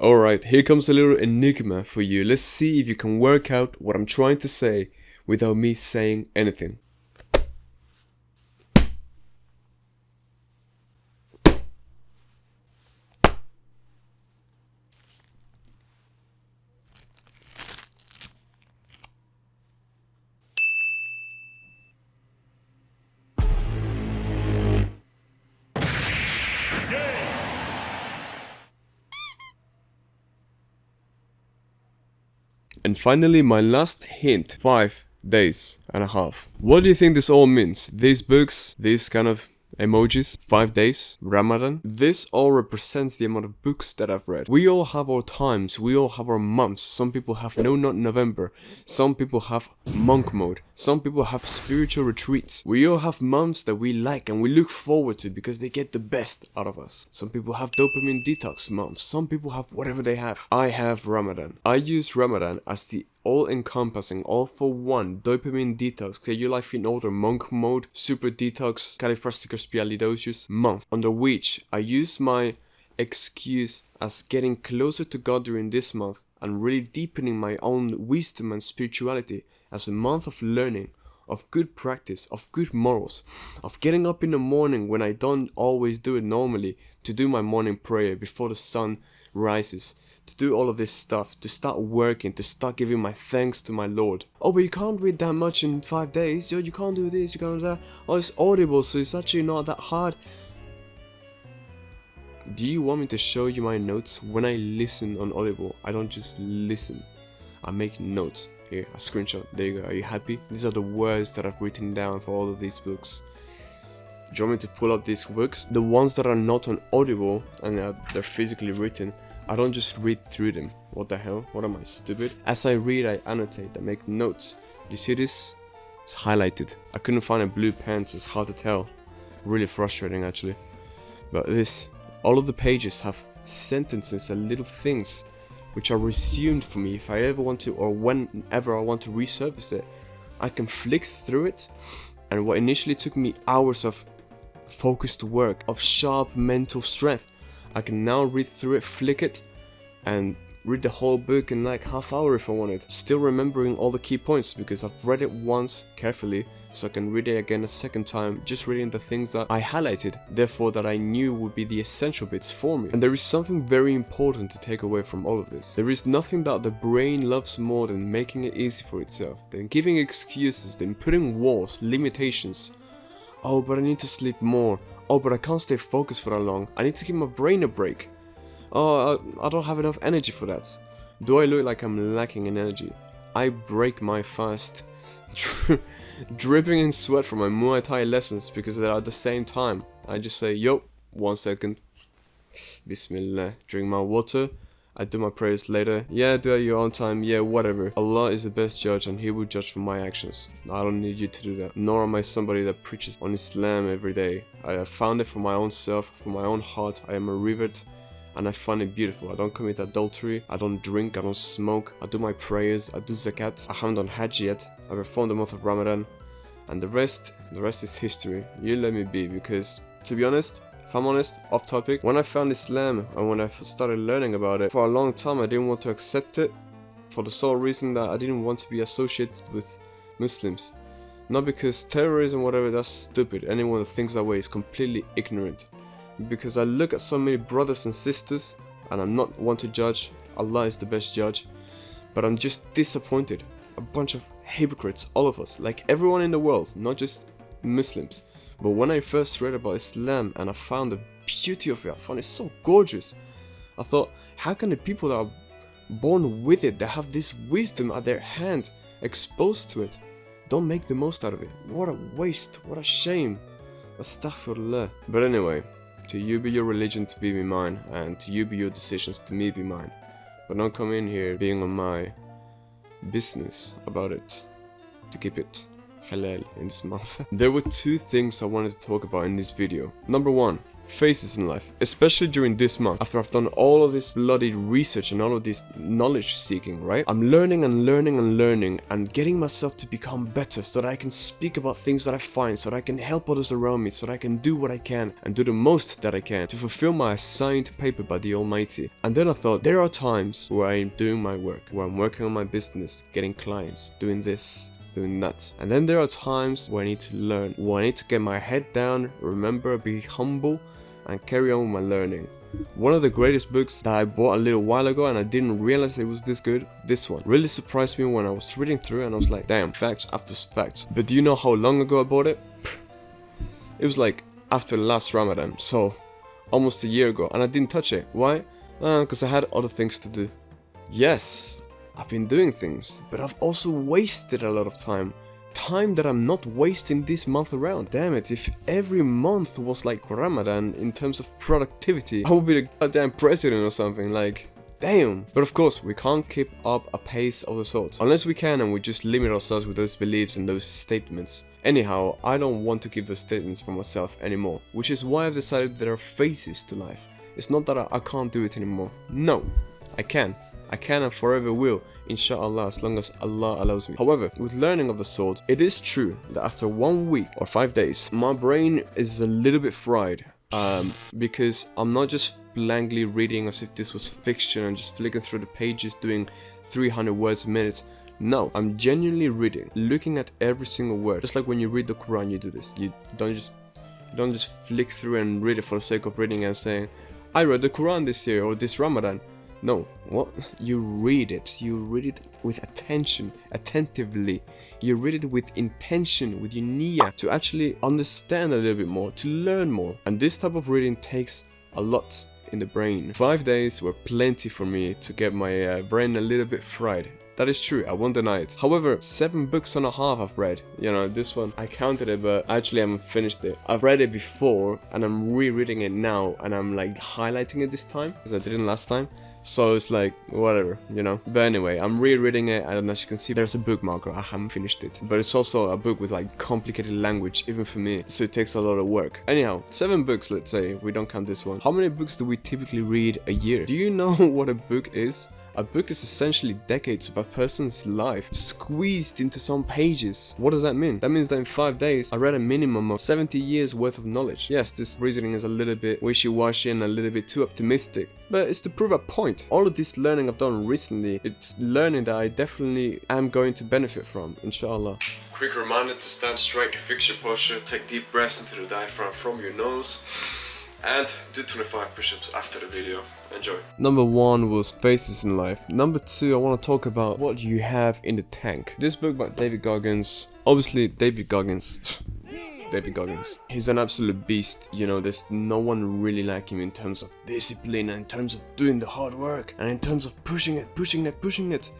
Alright, here comes a little enigma for you. Let's see if you can work out what I'm trying to say without me saying anything. And finally, my last hint, 5 days and a half. What do you think this all means? These books, these kind of emojis, 5 days, Ramadan. This all represents the amount of books that I've read. We all have our times, we all have our months. Some people have no, not November. Some people have monk mode. Some people have spiritual retreats. We all have months that we like and we look forward to because they get the best out of us. Some people have dopamine detox months. Some people have whatever they have. I have Ramadan. I use Ramadan as the all-encompassing, all-for-one dopamine detox, get your life in order, monk mode, super detox, califrasticospialidocious month, under which I use my excuse as getting closer to God during this month and really deepening my own wisdom and spirituality as a month of learning, of good practice, of good morals, of getting up in the morning when I don't always do it normally, to do my morning prayer before the sun rises, to do all of this stuff, to start working, to start giving my thanks to my Lord. Oh, but you can't read that much in 5 days. Yo, you can't do this, you can't do that. Oh, it's audible, so it's actually not that hard. Do you want me to show you my notes? When I listen on Audible, I don't just listen. I make notes. Here, a screenshot. There you go. Are you happy? These are the words that I've written down for all of these books. Do you want me to pull up these books? The ones that are not on Audible and they're physically written, I don't just read through them. What the hell? What am I, stupid? As I read, I annotate, I make notes. You see this? It's highlighted. I couldn't find a blue pen, so it's hard to tell. Really frustrating, actually. But this, all of the pages have sentences and little things which are resumed for me if I ever want to, or whenever I want to resurface it. I can flick through it, and what initially took me hours of focused work, of sharp mental strength, I can now read through it, flick it, and read the whole book in like half hour if I wanted. Still remembering all the key points because I've read it once carefully, so I can read it again a second time, just reading the things that I highlighted, therefore that I knew would be the essential bits for me. And there is something very important to take away from all of this. There is nothing that the brain loves more than making it easy for itself, than giving excuses, than putting walls, limitations. Oh, but I need to sleep more. Oh, but I can't stay focused for that long. I need to give my brain a break. Oh, I don't have enough energy for that. Do I look like I'm lacking in energy? I break my fast, dripping in sweat from my Muay Thai lessons because at the same time, I just say, yo, 1 second, Bismillah, drink my water, I do my prayers later, yeah, do it at your own time, yeah, whatever. Allah is the best judge and He will judge for my actions. I don't need you to do that. Nor am I somebody that preaches on Islam every day. I have found it for my own self, for my own heart. I am a revert and I find it beautiful. I don't commit adultery, I don't drink, I don't smoke, I do my prayers, I do zakat. I haven't done Hajj yet. I performed the month of Ramadan, and the rest is history. You let me be, because to be honest, if I'm honest, off topic, when I found Islam and when I started learning about it, for a long time I didn't want to accept it for the sole reason that I didn't want to be associated with Muslims. Not because terrorism, whatever, that's stupid. Anyone that thinks that way is completely ignorant. Because I look at so many brothers and sisters, and I'm not one to judge, Allah is the best judge, but I'm just disappointed. A bunch of hypocrites, all of us, like everyone in the world, not just Muslims. But when I first read about Islam and I found the beauty of it, I found it so gorgeous. I thought, how can the people that are born with it, that have this wisdom at their hand, exposed to it, don't make the most out of it? What a waste, what a shame. Astaghfirullah. But anyway, to you be your religion, to me be mine, and to you be your decisions, to me be mine. But don't come in here being on my business about it, to keep it halal in this month. There were two things I wanted to talk about in this video. Number one, phases in life, especially during this month. After I've done all of this bloody research and all of this knowledge seeking, right? I'm learning and learning and learning and getting myself to become better so that I can speak about things that I find, so that I can help others around me, so that I can do what I can and do the most that I can to fulfill my assigned paper by the Almighty. And then I thought, there are times where I'm doing my work, where I'm working on my business, getting clients, doing this, doing that. And then there are times where I need to learn, where I need to get my head down, remember, be humble, and carry on with my learning. One of the greatest books that I bought a little while ago and I didn't realize it was this good, this one really surprised me when I was reading through and I was like, damn, facts after facts. But do you know how long ago I bought it? It was like after last Ramadan, so almost a year ago, and I didn't touch it. Why? Because I had other things to do. Yes, I've been doing things, but I've also wasted a lot of time. Time that I'm not wasting this month around. Damn it, if every month was like Ramadan in terms of productivity, I would be the goddamn president or something, like, damn. But of course, we can't keep up a pace of the sort. Unless we can and we just limit ourselves with those beliefs and those statements. Anyhow, I don't want to give those statements for myself anymore, which is why I've decided there are phases to life. It's not that I can't do it anymore. No, I can. I can and forever will, inshallah, as long as Allah allows me. However, with learning of the sort, it is true that after 1 week or 5 days, my brain is a little bit fried. Because I'm not just blankly reading as if this was fiction and just flicking through the pages doing 300 words a minute. No, I'm genuinely reading, looking at every single word. Just like when you read the Quran, you do this. You don't just flick through and read it for the sake of reading and saying, I read the Quran this year or this Ramadan. No, what? You read it. You read it with attention, attentively. You read it with intention, with your niyyah, to actually understand a little bit more, to learn more. And this type of reading takes a lot in the brain. 5 days were plenty for me to get my brain a little bit fried. That is true, I won't deny it. However, 7 books and a half I've read. You know, this one, I counted it, but actually I haven't finished it. I've read it before, and I'm rereading it now, and I'm like highlighting it this time, because I didn't last time. So it's like, whatever, you know. But anyway, I'm rereading it, and as you can see, there's a bookmarker. I haven't finished it. But it's also a book with like complicated language, even for me. So it takes a lot of work. Anyhow, 7 books, let's say, if we don't count this one. How many books do we typically read a year? Do you know what a book is? A book is essentially decades of a person's life squeezed into some pages. What does that mean? That means that in 5 days, I read a minimum of 70 years worth of knowledge. Yes, this reasoning is a little bit wishy-washy and a little bit too optimistic, but it's to prove a point. All of this learning I've done recently, it's learning that I definitely am going to benefit from, inshallah. Quick reminder to stand straight, fix your posture, take deep breaths into the diaphragm from your nose, and do 25 push-ups after the video. Enjoy. Number 1 was phases in life. Number 2, I want to talk about what you have in the tank. This book by David Goggins. Obviously, David Goggins. He's an absolute beast. You know, there's no one really like him in terms of discipline and in terms of doing the hard work and in terms of pushing it.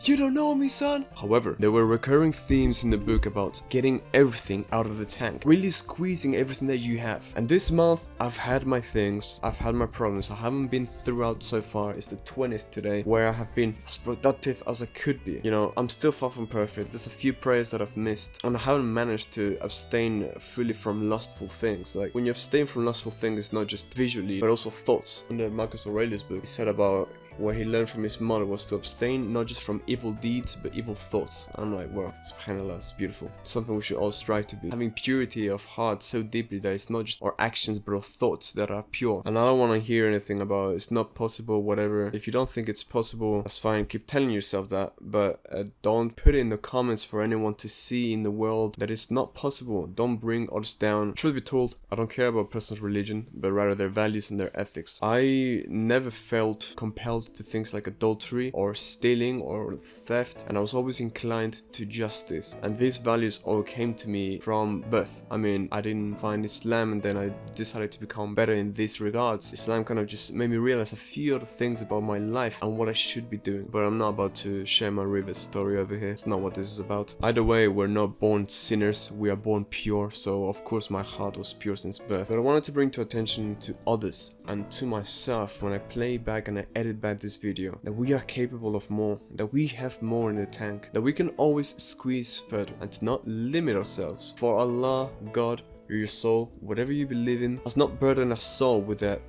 You don't know me, son. However, there were recurring themes in the book about getting everything out of the tank, really squeezing everything that you have. And this month, I've had my things, I've had my problems. I haven't been throughout so far. It's the 20th today, where I have been as productive as I could be. You know, I'm still far from perfect. There's a few prayers that I've missed, and I haven't managed to abstain fully from lustful things. Like, when you abstain from lustful things, it's not just visually, but also thoughts. In the Marcus Aurelius book, he said about what he learned from his mother was to abstain not just from evil deeds but evil thoughts. And I'm like, wow, subhanallah, it's beautiful. Something we should all strive to be. Having purity of heart so deeply that it's not just our actions but our thoughts that are pure. And I don't want to hear anything about it's not possible, whatever. If you don't think it's possible, that's fine, keep telling yourself that, but don't put it in the comments for anyone to see in the world that it's not possible. Don't bring others down. Truth be told, I don't care about a person's religion, but rather their values and their ethics. I never felt compelled to things like adultery or stealing or theft, and I was always inclined to justice, and these values all came to me from birth. I mean, I didn't find Islam and then I decided to become better in these regards. Islam kind of just made me realize a few other things about my life and what I should be doing, but I'm not about to share my Rivet story over here. It's not what this is about. Either way, we're not born sinners, we are born pure, so of course my heart was pure since birth. But I wanted to bring to attention to others and to myself when I play back and I edit back this video, that we are capable of more, that we have more in the tank, that we can always squeeze further, and to not limit ourselves. For Allah, God, or your soul, whatever you believe in, has not burdened a soul with that.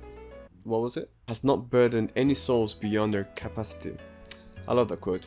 What was it? Has not burdened any souls beyond their capacity. I love that quote.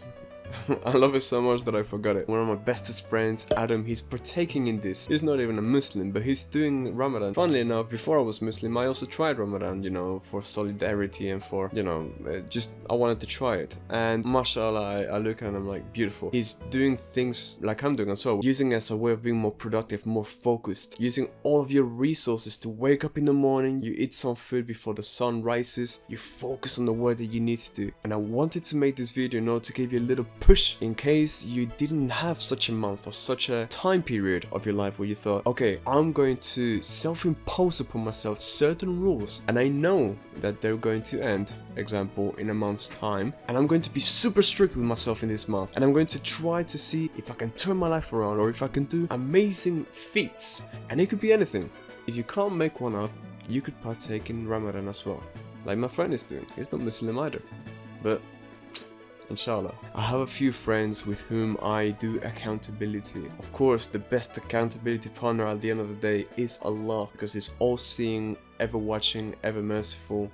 I love it so much that I forgot it. One of my bestest friends, Adam, he's partaking in this. He's not even a Muslim, but he's doing Ramadan. Funnily enough, before I was Muslim, I also tried Ramadan, you know, for solidarity and for, you know, just I wanted to try it. And mashallah, I look at him and I'm like, beautiful. He's doing things like I'm doing as well, using it as a way of being more productive, more focused, using all of your resources to wake up in the morning, you eat some food before the sun rises, you focus on the work that you need to do. And I wanted to make this video, you know, to give you a little push in case you didn't have such a month or such a time period of your life where you thought, okay, I'm going to self-impose upon myself certain rules and I know that they're going to end, example, in a month's time, and I'm going to be super strict with myself in this month and I'm going to try to see if I can turn my life around or if I can do amazing feats. And it could be anything. If you can't make one up, you could partake in Ramadan as well, like my friend is doing. He's not Muslim either, but inshallah. I have a few friends with whom I do accountability. Of course, the best accountability partner at the end of the day is Allah, because He's all-seeing, ever-watching, ever-merciful,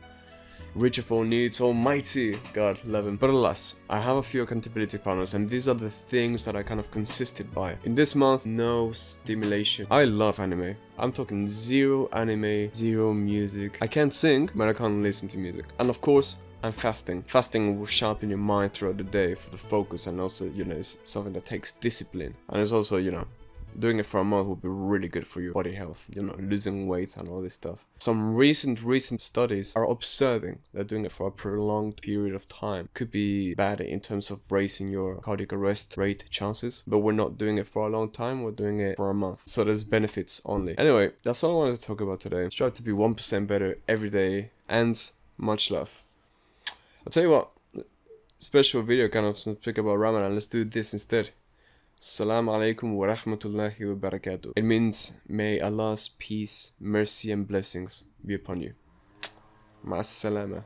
rich of all needs, almighty. God, love Him. But alas, I have a few accountability partners, and these are the things that I kind of consisted by. In this month, no stimulation. I love anime. I'm talking zero anime, zero music. I can't sing, but I can't listen to music. And of course, I'm fasting. Fasting will sharpen your mind throughout the day for the focus, and also, you know, it's something that takes discipline. And it's also, you know, doing it for a month will be really good for your body health, you know, losing weight and all this stuff. Some recent studies are observing that doing it for a prolonged period of time could be bad in terms of raising your cardiac arrest rate chances, but we're not doing it for a long time, we're doing it for a month. So there's benefits only. Anyway, that's all I wanted to talk about today. Strive to be 1% better every day, and much love. I'll tell you what, special video kind of speak about Ramadan. Let's do this instead. Assalamu alaikum wa rahmatullahi wa barakatuh. It means may Allah's peace, mercy and blessings be upon you. Ma'as salama.